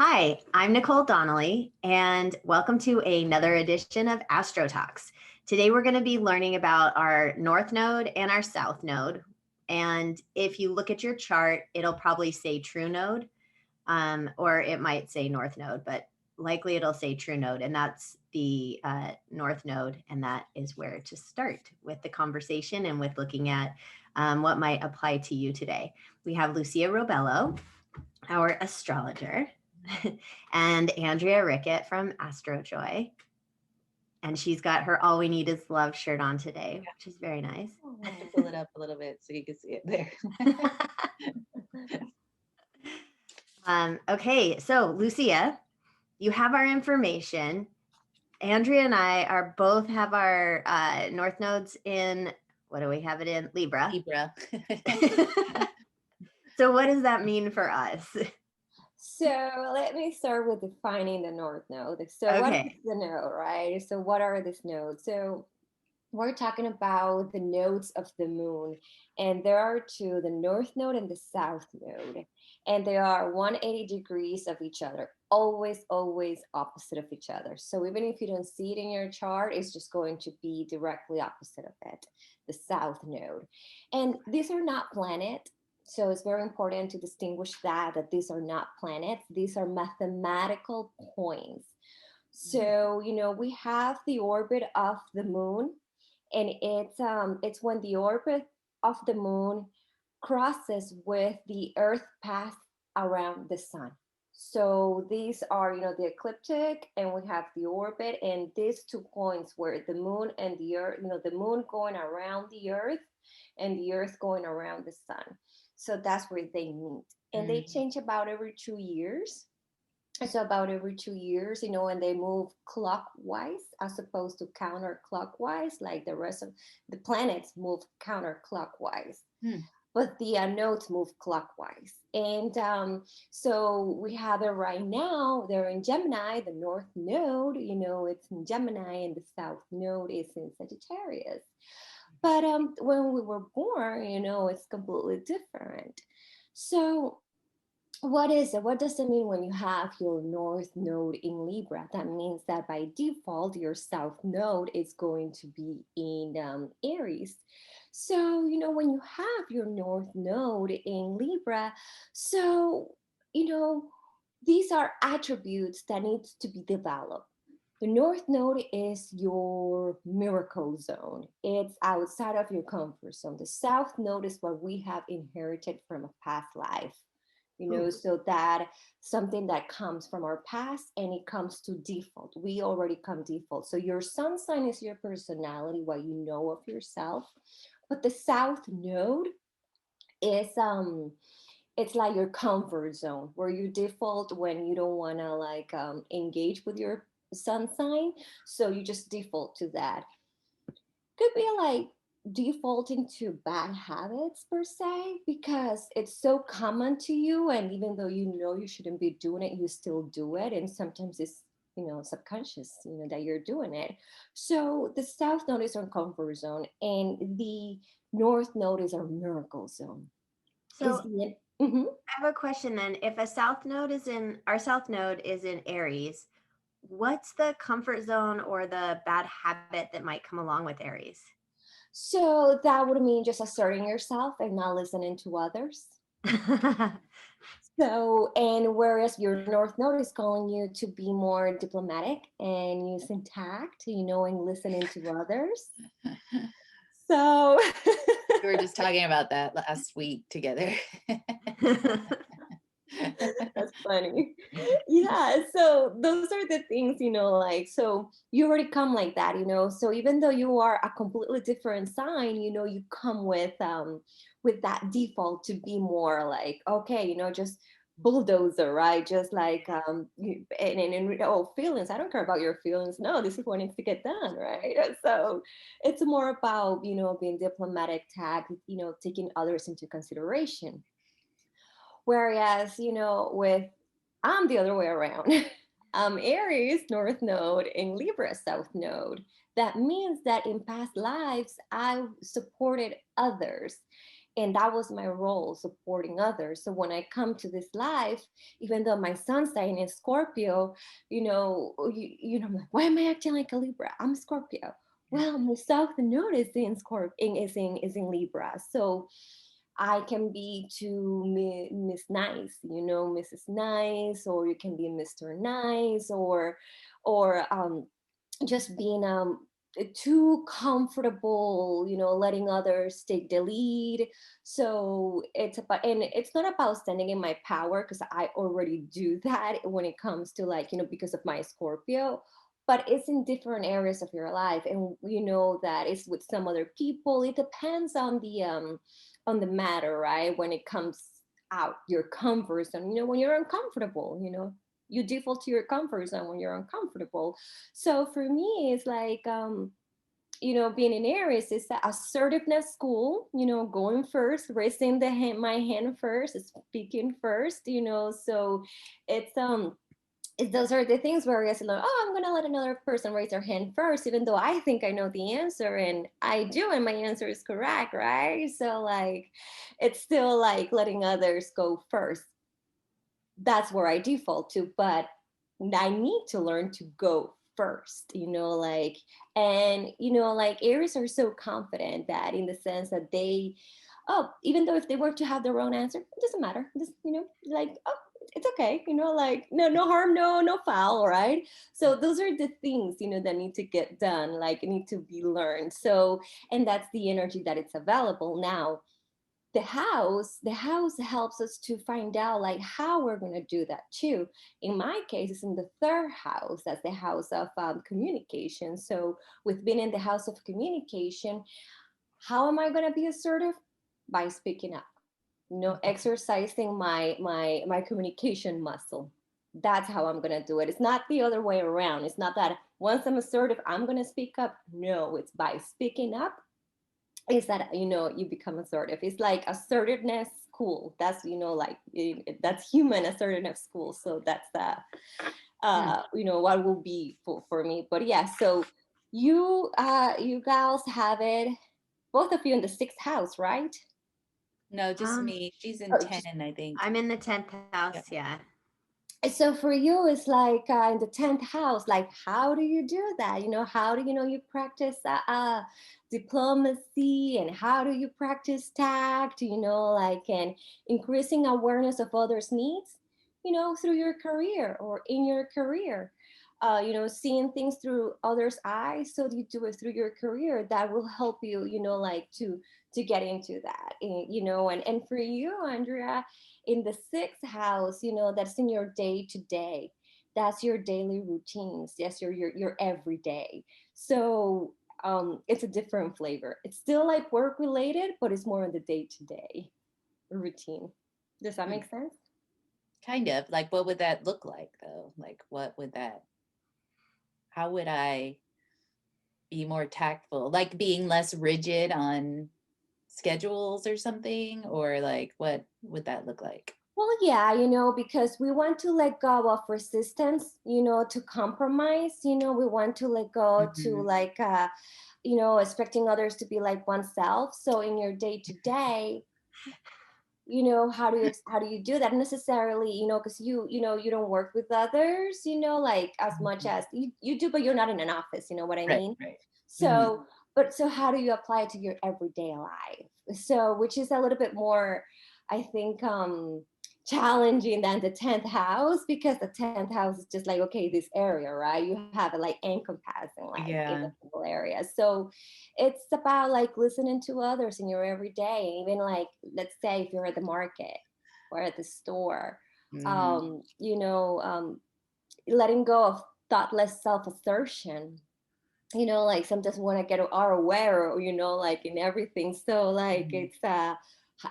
Hi, I'm Nicole Donnelly, and welcome to another edition of Astro Talks. Today, we're going to be learning about our North Node and our South Node. And if you look at your chart, it'll probably say True Node, or it might say North Node, but likely it'll say True Node, and that's the North Node, and that is where to start with the conversation and with looking at what might apply to you today. We have Lucia Robello, our astrologer, and Andrea Rickett from Astrojoy. And she's got her All We Need Is Love shirt on today, which is very nice. I have to pull it up a little bit so you can see it there. Okay, so Lucia, you have our information. Andrea and I are both have our North Nodes in, what do we have it in? Libra. Libra. So what does that mean for us? So let me start with defining the North Node. So Okay. what is the node, right? So what are these nodes? So we're talking about the nodes of the moon, and there are two, the North Node and the South Node, and they are 180 degrees of each other, always opposite of each other. So even if you don't see it in your chart, it's just going to be directly opposite of it, the South Node. And these are not planets. So it's very important to distinguish that these are not planets. These are mathematical points. So, we have the orbit of the moon, and it's when the orbit of the moon crosses with the Earth path around the sun. So these are, the ecliptic, and we have the orbit, and these 2 points where the moon and the Earth, the moon going around the Earth and the Earth going around the sun. So that's where they meet. And they change about every 2 years. So about every 2 years, and they move clockwise as opposed to counterclockwise, like the rest of the planets move counterclockwise. But the nodes move clockwise. And so we have it right now. They're in Gemini, the North Node, it's in Gemini, and the South Node is in Sagittarius. But when we were born, it's completely different. So what is it? What does it mean when you have your North Node in Libra? That means that by default, your South Node is going to be in Aries. So, when you have your North Node in Libra, so, these are attributes that needs to be developed. The North Node is your miracle zone. It's outside of your comfort zone. The South Node is what we have inherited from a past life. So that something that comes from our past, and it comes to default. We already come default. So your sun sign is your personality, what you know of yourself. But the South Node is it's like your comfort zone, where you default when you don't want to engage with your sun sign. So you just default to that. Could be like defaulting to bad habits per se, because it's so common to you, and even though you shouldn't be doing it, you still do it, and sometimes it's subconscious, that you're doing it. So the South Node is our comfort zone, and the North Node is our miracle zone. So I have a question then. If our South Node is in Aries, what's the comfort zone or the bad habit that might come along with Aries? So that would mean just asserting yourself and not listening to others. So, and whereas your North Node is calling you to be more diplomatic and using tact, and listening to others. So we were just talking about that last week together. That's funny. Yeah, so those are the things, so you already come like that, so even though you are a completely different sign, you come with that default to be more like, okay, just bulldozer, right? Just like feelings, I don't care about your feelings, no, this is what needs to get done, right? So it's more about being diplomatic, tact, taking others into consideration. Whereas, I'm the other way around. Aries, North Node, and Libra, South Node. That means that in past lives, I supported others. And that was my role, supporting others. So when I come to this life, even though my sun sign is Scorpio, I'm like, why am I acting like a Libra? I'm Scorpio. Well, my south node is in Scorpio, is in Libra. So I can be to Miss Nice, Mrs. Nice, or you can be Mr. Nice, or just being too comfortable, letting others take the lead. So it's not about standing in my power, because I already do that when it comes to, like, because of my Scorpio. But it's in different areas of your life, and that it's with some other people. It depends on the matter, right? When it comes out your comfort zone, when you're uncomfortable, you default to your comfort zone when you're uncomfortable. So for me, it's like, being in Aries is that assertiveness school, going first, raising my hand first, speaking first, so those are the things where I say, like, oh, I'm going to let another person raise their hand first, even though I think I know the answer, and I do, and my answer is correct, right? So, like, it's still like letting others go first. That's where I default to, but I need to learn to go first, like Aries are so confident, that in the sense that even though if they were to have their own answer, it doesn't matter. Just, like, oh, it's okay, like, no harm, no foul, right? So those are the things, that need to get done, like, need to be learned. So, and that's the energy that it's available now. The house helps us to find out, like, how we're going to do that too. In my case, it's in the third house. That's the house of communication. So with being in the house of communication, how am I going to be assertive? By speaking up, exercising my communication muscle. That's how I'm going to do it. It's not the other way around. It's not that once I'm assertive, I'm going to speak up. No, it's by speaking up is that, you become assertive. It's like assertiveness school. That's, like, that's human assertiveness school. So that's what will be for me. But yeah, so you guys have it, both of you, in the sixth house, right? No, just me. She's in Oh, 10, I think. I'm in the 10th house. Yeah. So for you, it's like, in the 10th house, like, how do you do that? How do you practice diplomacy, and how do you practice tact, like, and increasing awareness of others' needs, through your career or in your career, seeing things through others' eyes. So you do it through your career. That will help you, like, to get into that, and for you, Andrea, in the sixth house, that's in your day to day. That's your daily routines. Yes, your everyday. So it's a different flavor. It's still like work related, but it's more on the day to day routine. Does that make sense? Kind of. Like, what would that look like, though? Like, how would I be more tactful? Like, being less rigid on schedules or something? Or, like, what would that look like? Well, yeah, because we want to let go of resistance, to compromise, we want to let go to, like, expecting others to be like oneself. So in your day to day, how do you do that necessarily, because you don't work with others, like, as much as you do, but you're not in an office, what I mean? Right. So, but so how do you apply it to your everyday life? So, which is a little bit more, I think, challenging than the 10th house, because the 10th house is just like, okay, this area, right? You have it like encompassing, like, in a single area. So it's about, like, listening to others in your everyday, even, like, let's say if you're at the market or at the store, letting go of thoughtless self-assertion, like, sometimes we want to get our aware, like, in everything. So, like, it's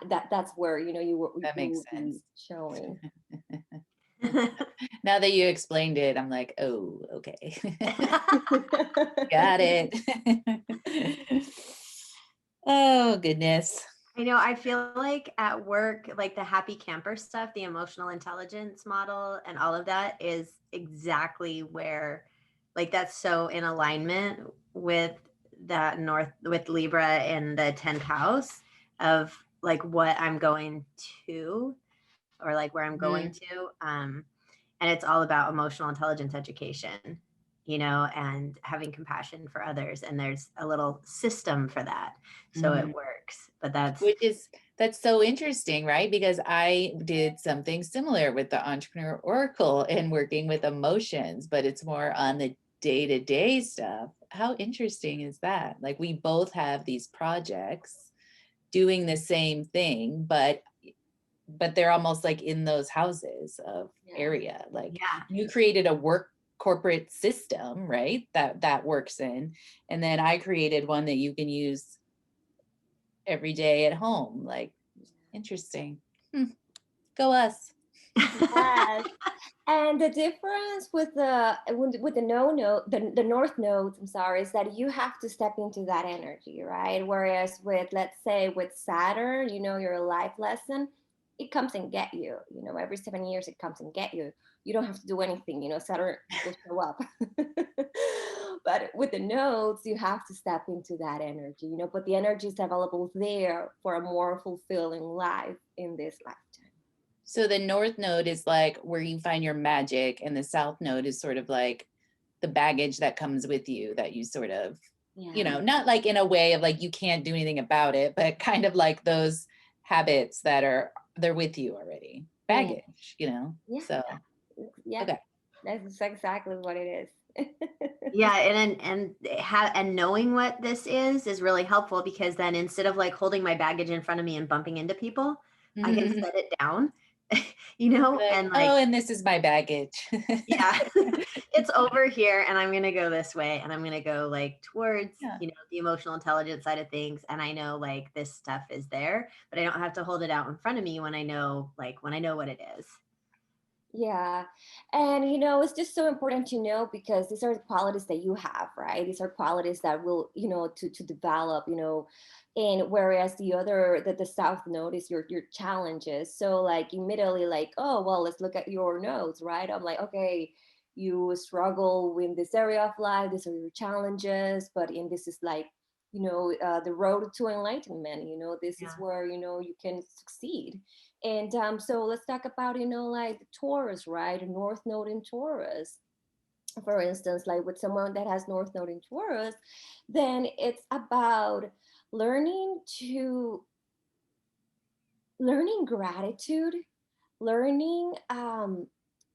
that's where, That makes sense. showing. Now that you explained it, I'm like, oh, okay. Got it. Oh, goodness. I know. I feel like at work, like the happy camper stuff, the emotional intelligence model, and all of that is exactly where, like, that's so in alignment with with Libra in the 10th house of, like what I'm going to, or like where I'm going to. And it's all about emotional intelligence education, you know, and having compassion for others. And there's a little system for that. So it works. But that's so interesting, right? Because I did something similar with the Entrepreneur Oracle and working with emotions, but it's more on the day-to-day stuff. How interesting is that? Like we both have these projects doing the same thing, but they're almost like in those houses of area. Like you created a work corporate system, right? That works in. And then I created one that you can use every day at home. Like, interesting. Go us. Yes. And the difference with the no node, the north nodes, I'm sorry, is that you have to step into that energy, right? Whereas with, let's say, with Saturn, you know, your life lesson, it comes and get you. You know, every 7 years it comes and get you. You don't have to do anything. You know, Saturn will show up. But with the nodes, you have to step into that energy. You know, but the energy is available there for a more fulfilling life in this lifetime. So the north node is like where you find your magic, and the south node is sort of like the baggage that comes with you that you sort of, you know, not like in a way of like you can't do anything about it, but kind of like those habits that they're with you already. Baggage, you know? So okay. That's exactly what it is. and knowing what this is really helpful, because then instead of like holding my baggage in front of me and bumping into people, I can set it down. You know, like, and like, oh, and this is my baggage. It's over here, and I'm gonna go this way, and I'm gonna go like towards you know, the emotional intelligence side of things, and I know like this stuff is there, but I don't have to hold it out in front of me when I know what it is. Yeah. And, you know, it's just so important to know, because these are the qualities that you have, right? These are qualities that will, you know, to develop, you know, and whereas the South node is your challenges. So like immediately like, oh, well, let's look at your nodes, right? I'm like, okay, you struggle with this area of life. These are your challenges, this is like, you know, the road to enlightenment, you know, this is where, you know, you can succeed. And so let's talk about, you know, like Taurus, right? North node in Taurus. For instance, like with someone that has North node in Taurus, then it's about learning gratitude, learning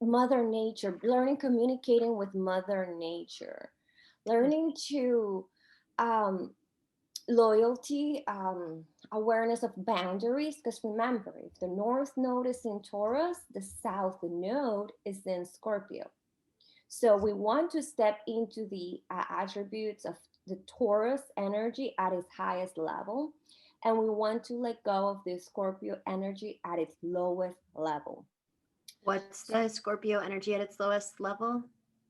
Mother Nature, learning communicating with Mother Nature, learning to um, loyalty, awareness of boundaries. Because remember, if the North node is in Taurus, the South node is in Scorpio. So we want to step into the attributes of the Taurus energy at its highest level, and we want to let go of the Scorpio energy at its lowest level. What's the Scorpio energy at its lowest level?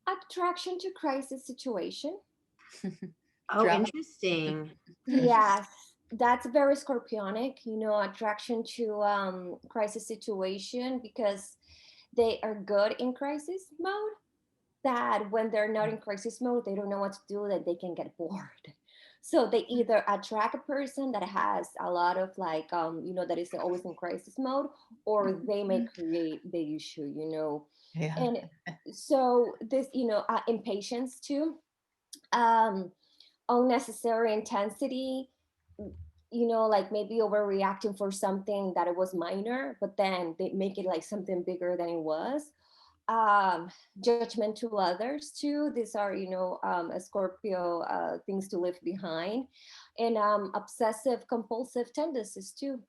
Attraction to crisis situation. Oh, interesting. Yes, that's very scorpionic, you know, attraction to crisis situation, because they are good in crisis mode, that when they're not in crisis mode, they don't know what to do, that they can get bored. So they either attract a person that has a lot of like, you know, that is always in crisis mode, or they may create the issue, you know. And so this, you know, impatience too, unnecessary intensity, you know, like maybe overreacting for something that it was minor, but then they make it like something bigger than it was. Judgment to others too. These are, you know, a Scorpio things to leave behind, and obsessive compulsive tendencies too.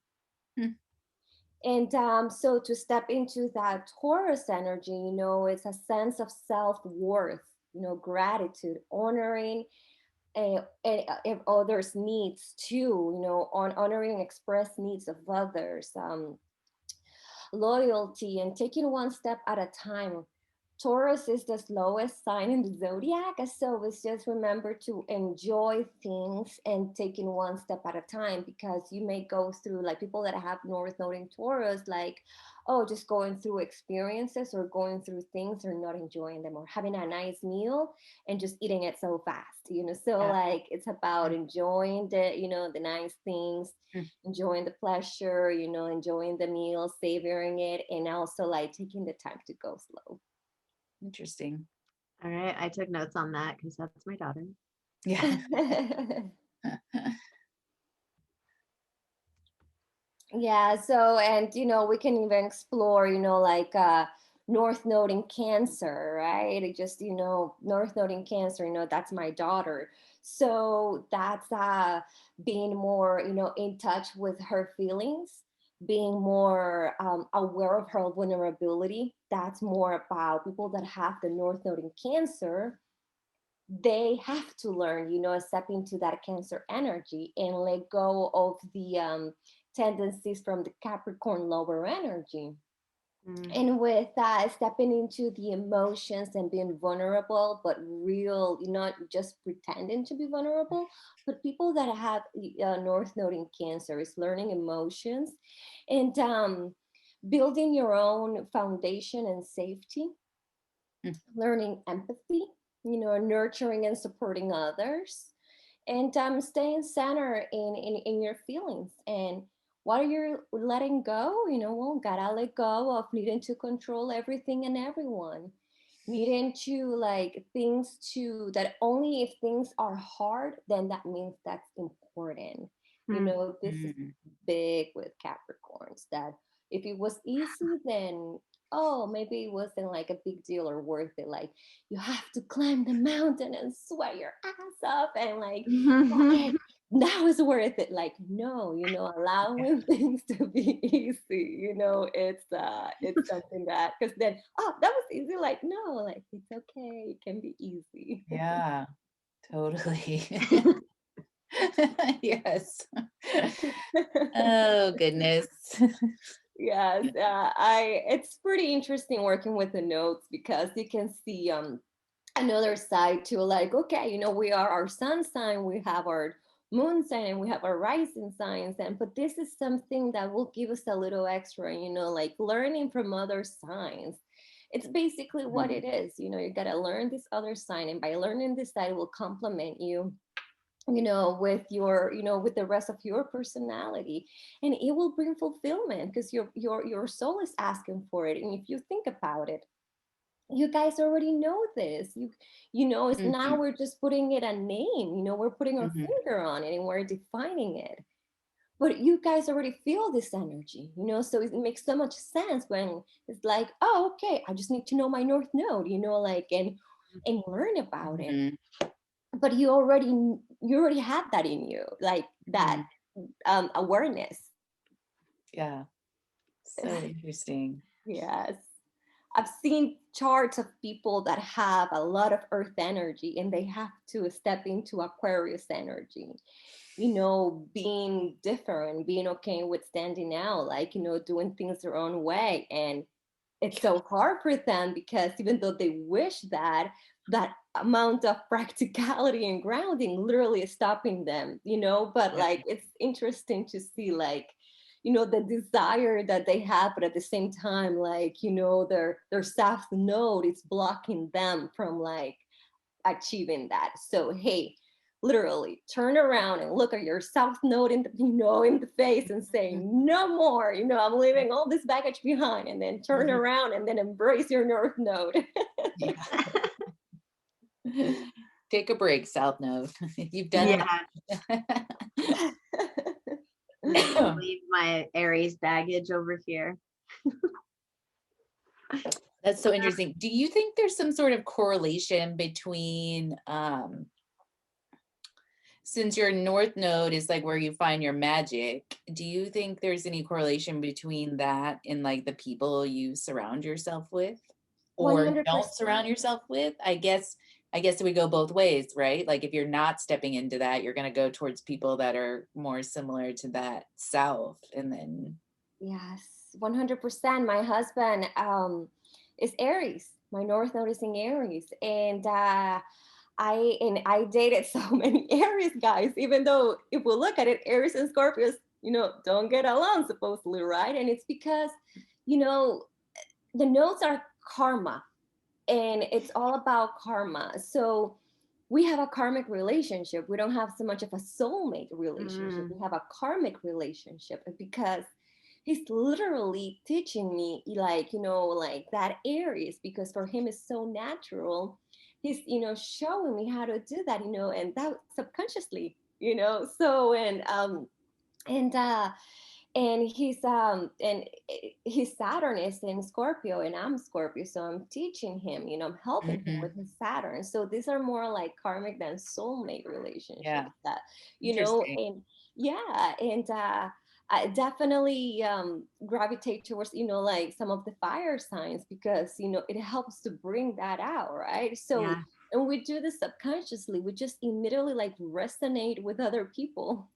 And so to step into that Taurus energy, you know, it's a sense of self-worth, you know, gratitude, honoring if others' needs too, you know, on honoring and express needs of others, loyalty, and taking one step at a time Taurus is the slowest sign in the zodiac. So it's just remember to enjoy things and taking one step at a time, because you may go through, like people that have North Node in Taurus, like, oh, just going through experiences or going through things or not enjoying them, or having a nice meal and just eating it so fast, So Yeah. like it's about enjoying the, the nice things, Mm. enjoying the pleasure, enjoying the meal, savoring it, and also like taking the time to go slow. Interesting. All right. I took notes on that because that's my daughter. Yeah. Yeah, so and we can even explore, like North Node in Cancer, right? It just, North Node in Cancer, that's my daughter. So that's being more, in touch with her feelings, being more aware of her vulnerability. That's more about people that have the North Node in Cancer. They have to learn, step into that Cancer energy and let go of the tendencies from the Capricorn lower energy. And with that, stepping into the emotions and being vulnerable, but real, not just pretending to be vulnerable. But people that have North Node in Cancer is learning emotions and building your own foundation and safety, Mm. learning empathy, nurturing and supporting others, and staying centered in your feelings. And what are you letting go? Well, gotta let go of needing to control everything and everyone, needing to like things to that only if things are hard, then that means that's important. This is Mm. big with Capricorns, that if it was easy, then oh, maybe it wasn't like a big deal or worth it. Like you have to climb the mountain and sweat your ass off and like that was worth it. Like no, allowing things to be easy, it's something that, because then oh, that was easy. Like no, like it's okay, it can be easy. Yeah, totally. Yes. Oh, goodness. Yes, it's pretty interesting working with the notes, because you can see another side to like, okay, we are our sun sign, we have our moon sign, and we have our rising signs, and but this is something that will give us a little extra, like learning from other signs. It's basically what it is. You got to learn this other sign, and by learning this side, it will complement you, with your, with the rest of your personality, and it will bring fulfillment, because your soul is asking for it. And if you think about it, you guys already know this. It's now Mhm. we're just putting it a name, we're putting our Mhm. finger on it and we're defining it. But you guys already feel this energy, so it makes so much sense when it's like, oh, okay, I just need to know my North Node, like, and learn about it. Mhm. But you already have that in you, like that awareness. Yeah, so interesting. Yes. I've seen charts of people that have a lot of earth energy and they have to step into Aquarius energy, being different, being okay with standing out, like, doing things their own way. And it's so hard for them, because even though they wish that amount of practicality and grounding literally is stopping them, but Yeah. like it's interesting to see, like, the desire that they have, but at the same time, like, their south node is blocking them from like achieving that. So hey, literally turn around and look at your south node in the, in the face and say no more, I'm leaving all this baggage behind, and then turn Mhm. around and then embrace your north node. Yeah. Take a break, South Node. You've done Yeah. enough. I'm just gonna leave my Aries baggage over here. That's so interesting. Do you think there's some sort of correlation between since your North Node is like where you find your magic, do you think there's any correlation between that and like the people you surround yourself with or don't 100%. surround yourself with? I guess it would go both ways, right? Like if you're not stepping into that, you're going to go towards people that are more similar to that south, and then Yes, 100%. My husband is Aries. My North Node is in Aries, and I dated so many Aries guys. Even though if we look at it, Aries and Scorpios, don't get along supposedly, right? And it's because, you know, the nodes are karma, and it's all about karma. So we have a karmic relationship. We don't have so much of a soulmate relationship. We have a karmic relationship because he's literally teaching me, like, like that Aries, because for him it's so natural. He's, showing me how to do that, and that subconsciously, so and and his Saturn is in Scorpio, and I'm Scorpio, so I'm teaching him, I'm helping him Mhm. with his Saturn. So these are more like karmic than soulmate Yeah. relationships that, Interesting. and yeah, and I definitely gravitate towards, like some of the fire signs, because it helps to bring that out, right? So, Yeah. and we do this subconsciously. We just immediately like resonate with other people.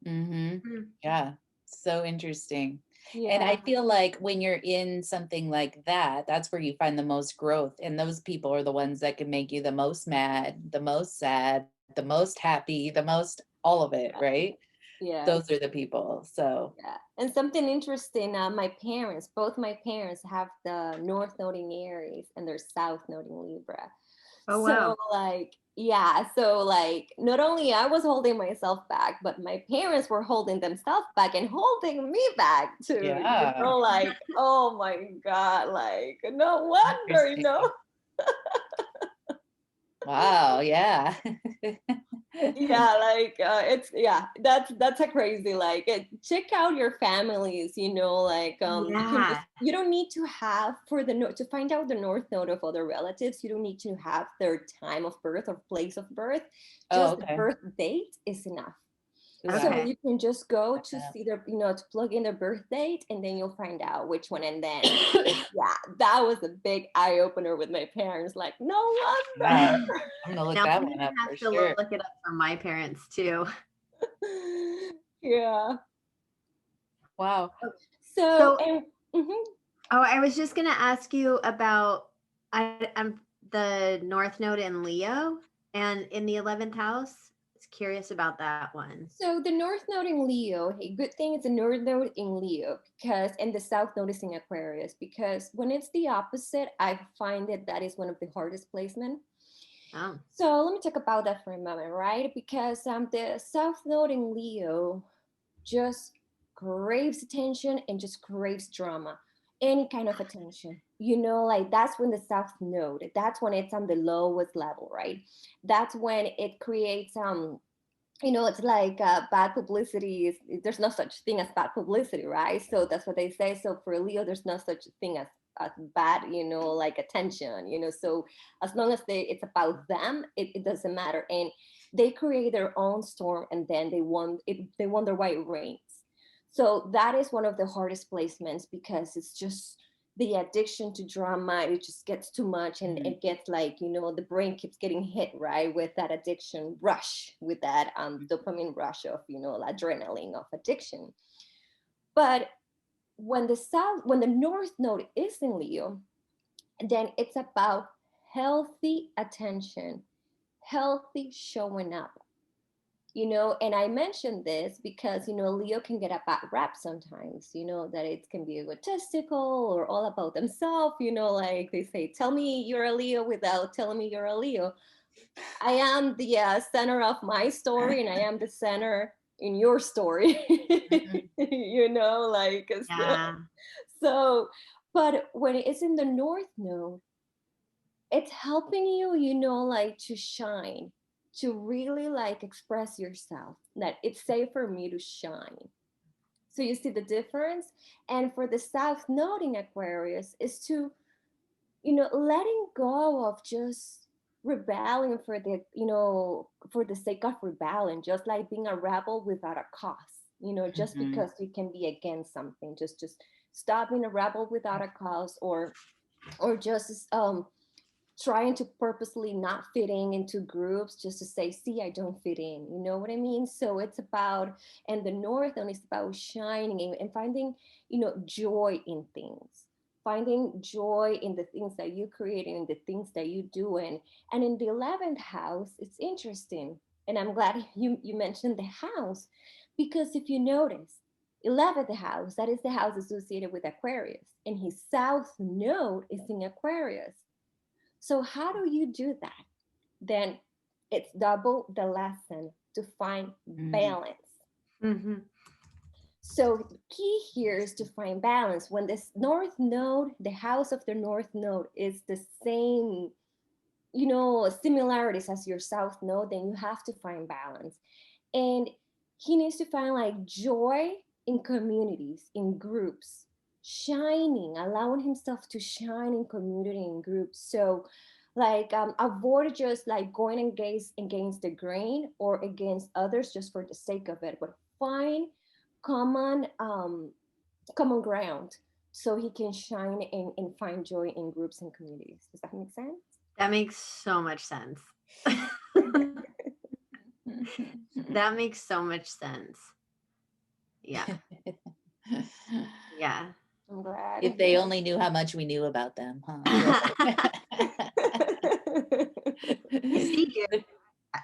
Mm-hmm. Mm. Yeah. So interesting. And I Yeah. feel like when you're in something like that, that's where you find the most growth. And those people are the ones that can make you the most mad, the most sad, the most happy, the most all of it, right? Yes. Those are the people. So, Yeah. And something interesting, both my parents have the North Node in Aries and their South Node in Libra. Oh, So wow. like, yeah, so like not only I was holding myself back, but my parents were holding themselves back and holding me back too, yeah. like, oh my God, like no wonder, Interesting. Wow. Yeah. yeah, like it's, yeah, that's a crazy, like check out your families, like you can just, Yeah. you don't need to have for the to find out the North Node of other relatives, you don't need to have their time of birth or place of birth, Oh, just the okay. birth date is enough. Ooh, I So Okay. have to you can just go look to that see their, to plug in their birth date, and then you'll find out which one. And then, yeah, that was a big eye opener with my parents. Like, no Yeah. wonder. I'm gonna look Now that I'm one gonna up have for to sure. look it up for my parents too. Yeah. Wow. So, So, and mhm. oh, I was just gonna ask you about I'm the North Node in Leo and in the 11th house. I was curious about that one. So the North Node in Leo, hey, good thing it's a North Node in Leo, because, and the South Node is in Aquarius, because when it's the opposite, I find that is one of the hardest placement. Oh. So let me talk about that for a moment, right? Because the South Node in Leo just craves attention and just craves drama, any kind of attention, like that's when the South Node, that's when it's on the lowest level, right? That's when it creates it's like bad publicity there's no such thing as bad publicity, right? So that's what they say. So for Leo, there's no such thing as bad, like attention, so as long as it's about them, it doesn't matter. And they create their own storm, and then they wonder why it rains. So that is one of the hardest placements, because it's just the addiction to drama, it just gets too much, and Mhm. it gets like, the brain keeps getting hit, right, with that addiction rush, with that dopamine rush of, adrenaline of addiction. But when the North Node is in Leo, then it's about healthy attention, healthy showing up. And I mentioned this because, Leo can get a bad rap sometimes, that it can be egotistical or all about themselves, like they say, tell me you're a Leo without telling me you're a Leo. I am the center of my story, and I am the center in your story, Mhm. like, Yeah. so, but when it's in the North Node, it's helping you, like to shine, to really like express yourself, that it's safe for me to shine. So you see the difference. And for the South Node in Aquarius is to, letting go of just rebelling for for the sake of rebelling, just like being a rebel without a cause, just Mhm. because you can be against something, just stop being a rebel without a cause, or just trying to purposely not fitting into groups just to say, see, I don't fit in, you know what I mean? So it's about, and the North Node is about shining and finding, joy in things. finding joy in the things that you create and the things that you do. And in the 11th house, it's interesting. And I'm glad you mentioned the house, because if you notice, 11th house, that is the house associated with Aquarius, and his south node is in Aquarius. So how do you do that? Then it's double the lesson to find balance. Mm-hmm. So the key here is to find balance. When this north node, the house of the north node is the same, similarities as your south node, then you have to find balance. And he needs to find like joy in communities, in groups, shining, allowing himself to shine in community, in groups. So like avoid just like going against the grain or against others just for the sake of it, but find common common ground so he can shine and find joy in groups and communities. Does that make sense? That makes so much sense. That makes so much sense. Yeah. Yeah. I'm glad. If they only knew how much we knew about them, huh? I see you.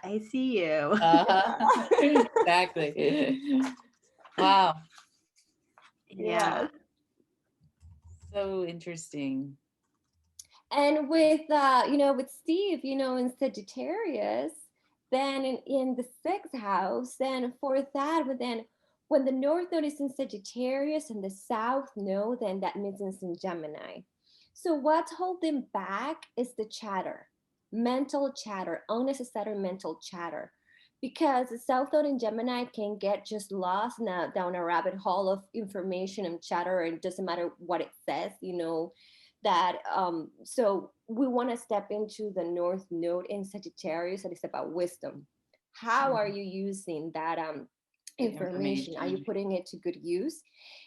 I see you. Exactly. Wow. Yeah. Yes. So interesting. And with with Steve, in Sagittarius, then in the 6th house, then for that, but then when the north node is in Sagittarius and the south node, then that means it's in Gemini. So what's holding back is the chatter, mental chatter, unnecessary mental chatter. Because the south node in Gemini can get just lost now down a rabbit hole of information and chatter, and it doesn't matter what it says, that so we want to step into the north node in Sagittarius, that is about wisdom. How are you using that information? Are you putting it to good use?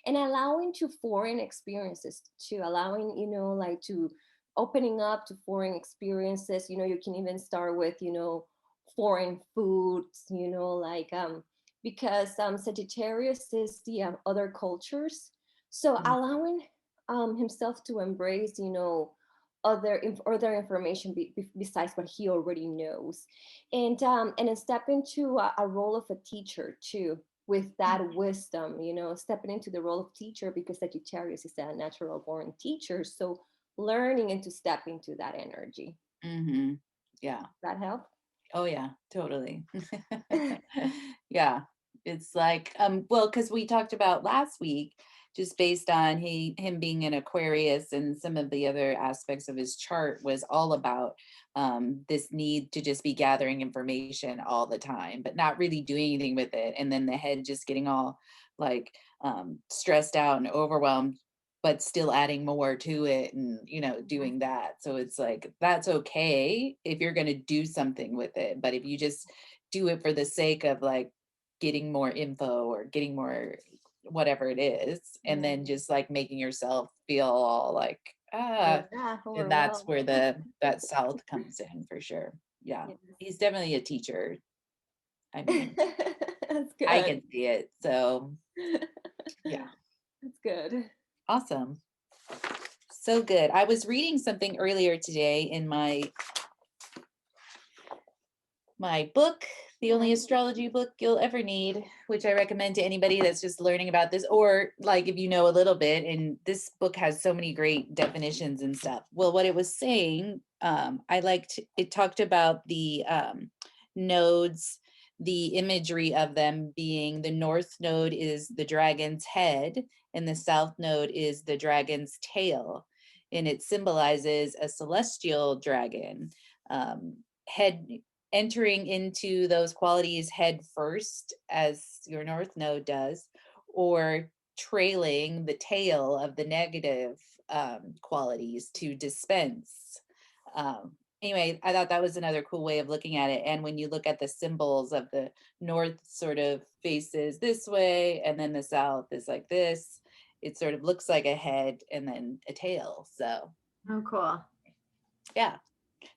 And allowing to foreign experiences, to allowing like to opening up to foreign experiences. You can even start with foreign foods, like because Sagittarius is the other cultures, so allowing himself to embrace other information besides what he already knows, and then step into a role of a teacher too, with that wisdom, stepping into the role of teacher, because Sagittarius is a natural born teacher, so learning and to step into that energy. Mm-hmm. Yeah. Does that help? Oh yeah, totally. Yeah. It's like, well, because we talked about last week, just based on him being an Aquarius, and some of the other aspects of his chart was all about this need to just be gathering information all the time, but not really doing anything with it. And then the head just getting all like stressed out and overwhelmed, but still adding more to it, and doing that. So it's like, that's okay if you're going to do something with it, but if you just do it for the sake of like getting more info or getting more whatever it is, and then just like making yourself feel all like and that's where that south comes in for sure. Yeah. Yes. He's definitely a teacher. I mean, That's good. I can see it. So yeah. That's good. Awesome. So good. I was reading something earlier today in my book, the only astrology book you'll ever need, which I recommend to anybody that's just learning about this, or like if you know a little bit. And this book has so many great definitions and stuff. Well, what it was saying, I liked, it talked about the nodes, the imagery of them being, the north node is the dragon's head and the south node is the dragon's tail. And it symbolizes a celestial dragon, head entering into those qualities head first, as your north node does, or trailing the tail of the negative qualities to dispense. Anyway, I thought that was another cool way of looking at it. And when you look at the symbols of the north, sort of faces this way, and then the south is like this, it sort of looks like a head and then a tail. So Oh, cool. yeah,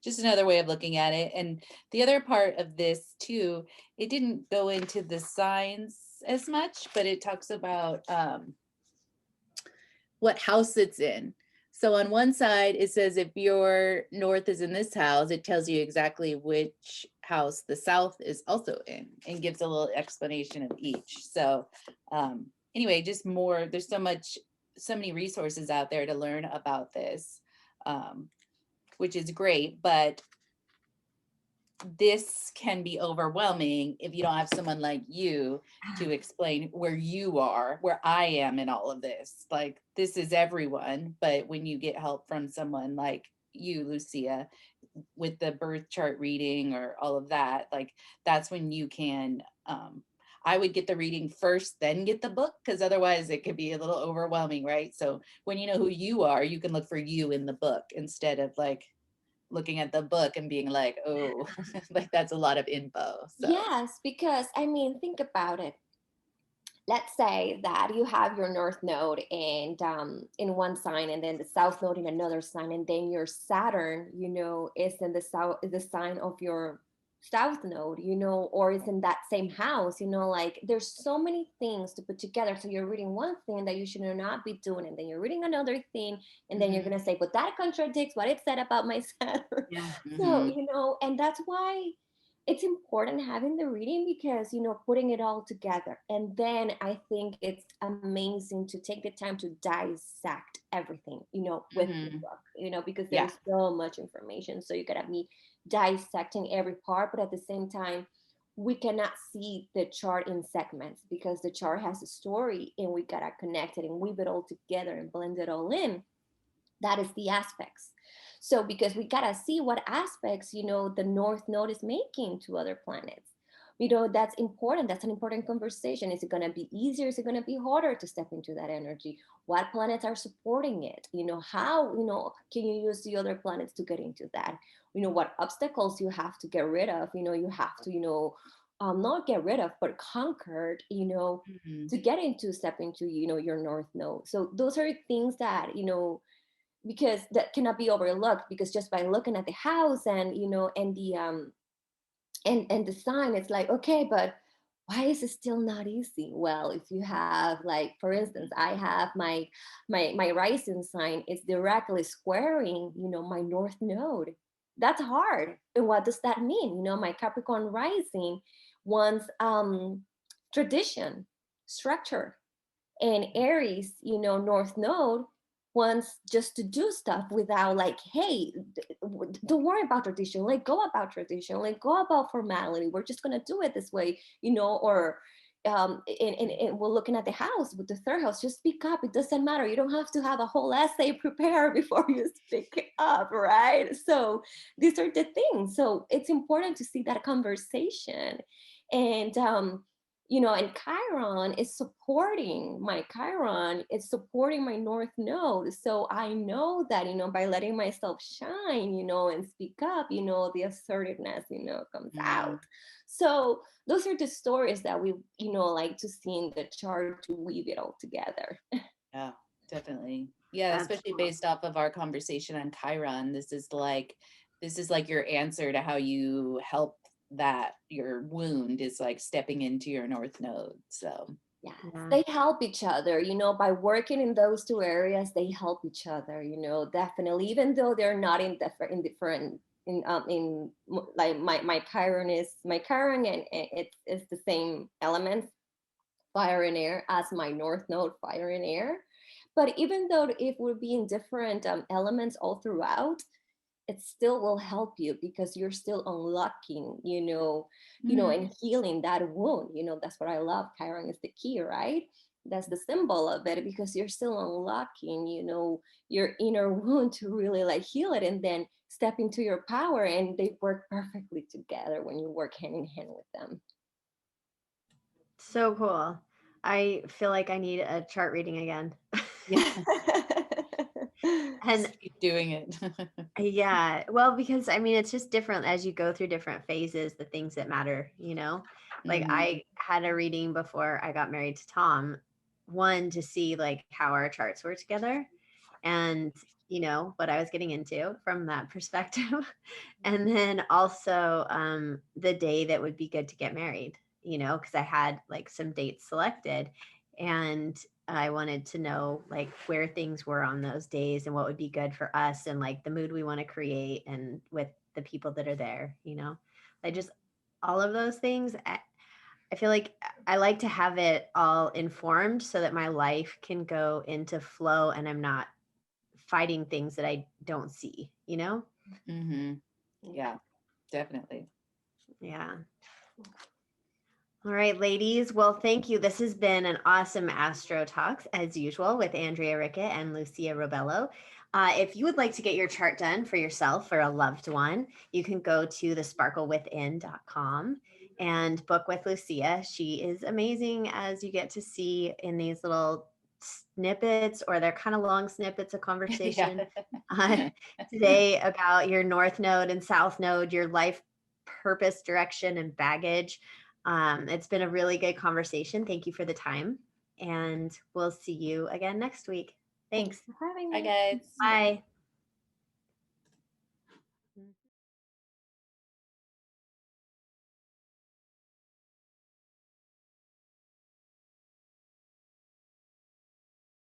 just another way of looking at it. And the other part of this too, it didn't go into the signs as much, but it talks about what house it's in. So on one side, it says if your north is in this house, it tells you exactly which house the south is also in and gives a little explanation of each. So anyway, just more, there's so many resources out there to learn about this, which is great, but this can be overwhelming if you don't have someone like you to explain where you are, where I am in all of this. Like, this is everyone, but when you get help from someone like you, Lucia, with the birth chart reading or all of that, like, that's when you can, I would get the reading first, then get the book, because otherwise it could be a little overwhelming, right? So when you know who you are, you can look for you in the book instead of like looking at the book and being like, oh, like that's a lot of info. So Yes, because I mean, think about it. Let's say that you have your north node and in one sign, and then the south node in another sign, and then your Saturn, is in the south, the sign of your south node, or is in that same house, like there's so many things to put together. So you're reading one thing that you should not be doing, and then you're reading another thing, and then you're gonna say, but that contradicts what it said about my Saturn. Yeah. So and that's why it's important having the reading, because putting it all together, and then I think it's amazing to take the time to dissect everything with the book, because yeah. there's so much information, so you gotta be dissecting every part, but at the same time we cannot see the chart in segments, because the chart has a story, and we gotta connect it and weave it all together and blend it all in. That is the aspects. So because we gotta see what aspects the north node is making to other planets, that's important. That's an important conversation. Is it going to be easier? Is it going to be harder to step into that energy? What planets are supporting it? How can you use the other planets to get into that? What obstacles you have to get rid of? You have to not get rid of, but conquered, to get into, step into your north node. So those are things that because that cannot be overlooked, because just by looking at the house and and the and the sign, it's like, okay, but why is it still not easy? Well, if you have, like, for instance, I have my rising sign is directly squaring my north node. That's hard. And what does that mean? My Capricorn rising wants tradition, structure, and Aries, north node wants just to do stuff without, like, hey, don't worry about tradition, let go about tradition, let go about formality, we're just going to do it this way, or and we're looking at the house with the third house, just speak up, it doesn't matter, you don't have to have a whole essay prepared before you speak up, right? So these are the things. So it's important to see that conversation. And and Chiron is supporting my north node. So I know that, by letting myself shine, and speak up, the assertiveness, comes out. So those are the stories that we, like to see in the chart to weave it all together. Yeah, definitely. Yeah, That's especially cool. based off of our conversation on Chiron. This is like your answer to how you help that your wound is like stepping into your north node. So Yes, Yeah. they help each other, by working in those two areas, they help each other, definitely, even though they're not in different like my Chiron, and it's the same elements, fire and air, as my north node, fire and air. But even though if we're being different elements all throughout, it still will help you, because you're still unlocking, and healing that wound. That's what I love. Chiron is the key, right? That's the symbol of it, because you're still unlocking, your inner wound to really, like, heal it, and then step into your power. And they work perfectly together when you work hand in hand with them. So cool. I feel like I need a chart reading again. yeah, And just keep doing it. yeah, well, because I mean, it's just different as you go through different phases, the things that matter, Like I had a reading before I got married to Tom, one to see like how our charts were together and, what I was getting into from that perspective. And then also the day that would be good to get married, because I had like some dates selected. And I wanted to know like where things were on those days and what would be good for us and like the mood we want to create and with the people that are there, you know, I just, all of those things. I feel like I like to have it all informed so that my life can go into flow and I'm not fighting things that I don't see, you know? Mm-hmm. Yeah, definitely. Yeah. All right, ladies. Well, thank you. This has been an awesome Astro Talks, as usual, with Andrea Rickett and Lucia Robello. If you would like to get your chart done for yourself or a loved one, you can go to thesparklewithin.com and book with Lucia. She is amazing, as you get to see in these little snippets, or they're kind of long snippets of conversation today about your North Node and South Node, your life purpose, direction, and baggage. It's been a really good conversation. Thank you for the time. And we'll see you again next week. Thanks. Thanks for having Hi, me. guys. Bye.